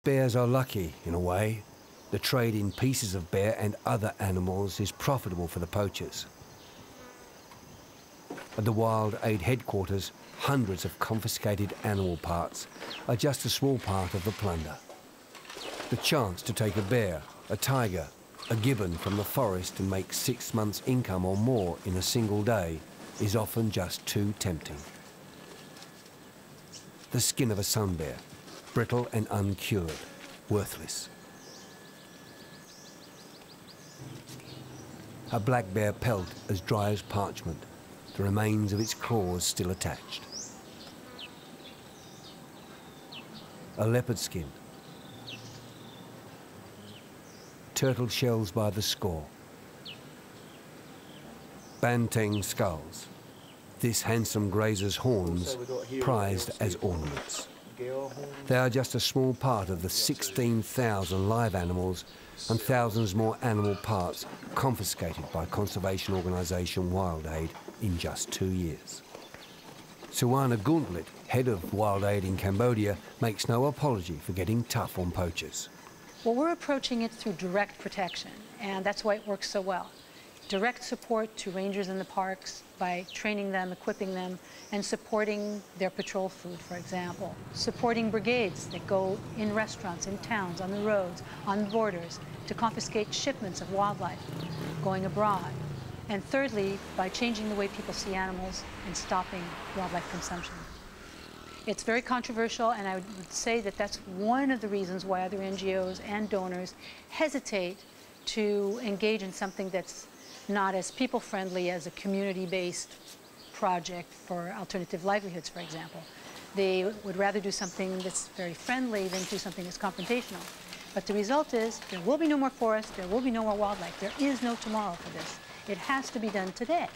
Bears are lucky, in a way. The trade in pieces of bear and other animals is profitable for the poachers. At the Wild Aid headquarters, hundreds of confiscated animal parts are just a small part of the plunder. The chance to take a bear, a tiger, a gibbon from the forest and make 6 months' income or more in a single day is often just too tempting. The skin of a sun bear, brittle and uncured, worthless. A black bear pelt as dry as parchment, the remains of its claws still attached. A leopard skin. Turtle shells by the score. Banteng skulls. This handsome grazer's horns prized as ornaments. They are just a small part of the 16,000 live animals and thousands more animal parts confiscated by conservation organisation Wild Aid in just 2 years. Suwana Guntlet, head of Wild Aid in Cambodia, makes no apology for getting tough on poachers. Well, we're approaching it through direct protection, and that's why it works so well. Direct support to rangers in the parks by training them, equipping them, and supporting their patrol food, for example. Supporting brigades that go in restaurants, in towns, on the roads, on borders, to confiscate shipments of wildlife going abroad. And thirdly, by changing the way people see animals and stopping wildlife consumption. It's very controversial, and I would say that that's one of the reasons why other NGOs and donors hesitate to engage in something that's not as people-friendly as a community-based project for alternative livelihoods, for example. They would rather do something that's very friendly than do something that's confrontational. But the result is there will be no more forest, there will be no more wildlife. There is no tomorrow for this. It has to be done today.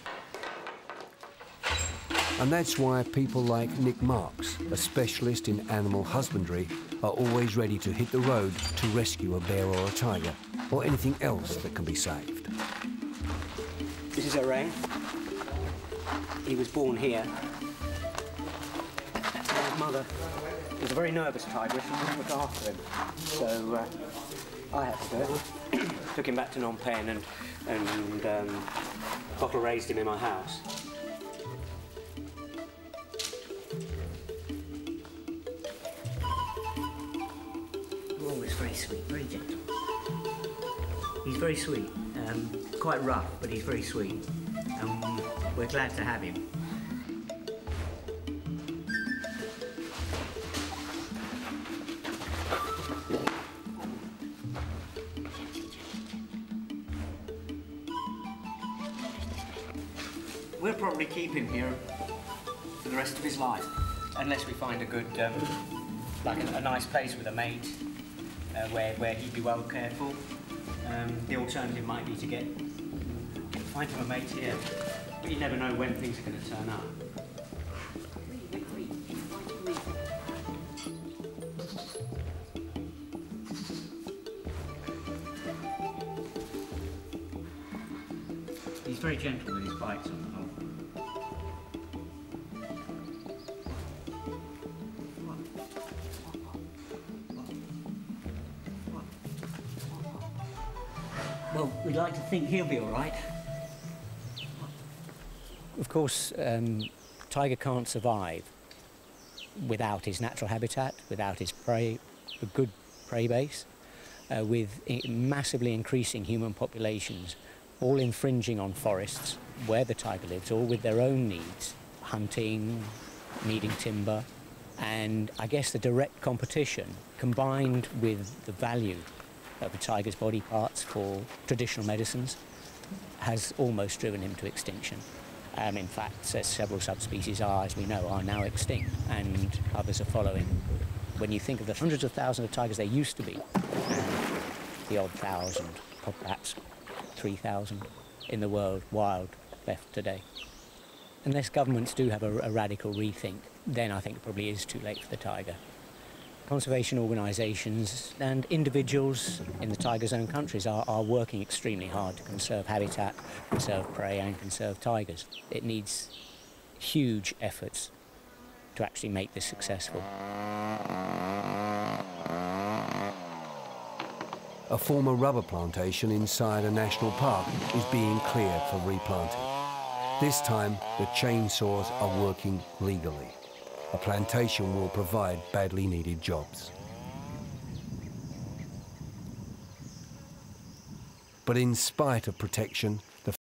And that's why people like Nick Marks, a specialist in animal husbandry, are always ready to hit the road to rescue a bear or a tiger, or anything else that can be saved. This is Orang. He was born here. His mother was a very nervous tigress and wouldn't look after him. So I had to do it. Took him back to Phnom Penh and bottle raised him in my house. Oh, he's very sweet, very gentle. He's very sweet, quite rough, but he's very sweet. We're glad to have him. We'll probably keep him here for the rest of his life, unless we find a good, like a nice place with a mate, where he'd be well cared for. The alternative might be to find him a mate here, but you never know when things are going to turn up. He's very gentle with his bites on the whole. Well, we'd like to think he'll be all right. Of course, tiger can't survive without his natural habitat, without his prey, a good prey base, with massively increasing human populations, all infringing on forests where the tiger lives, all with their own needs, hunting, needing timber, and I guess the direct competition combined with the value of a tiger's body parts for traditional medicines has almost driven him to extinction. In fact, several subspecies are, as we know, are now extinct, and others are following. When you think of the hundreds of thousands of tigers there used to be, and the odd thousand, perhaps 3,000 in the world wild left today. Unless governments do have a radical rethink, then I think it probably is too late for the tiger. Conservation organisations and individuals in the tiger's own countries are working extremely hard to conserve habitat, conserve prey and conserve tigers. It needs huge efforts to actually make this successful. A former rubber plantation inside a national park is being cleared for replanting. This time, the chainsaws are working legally. A plantation will provide badly needed jobs. But in spite of protection,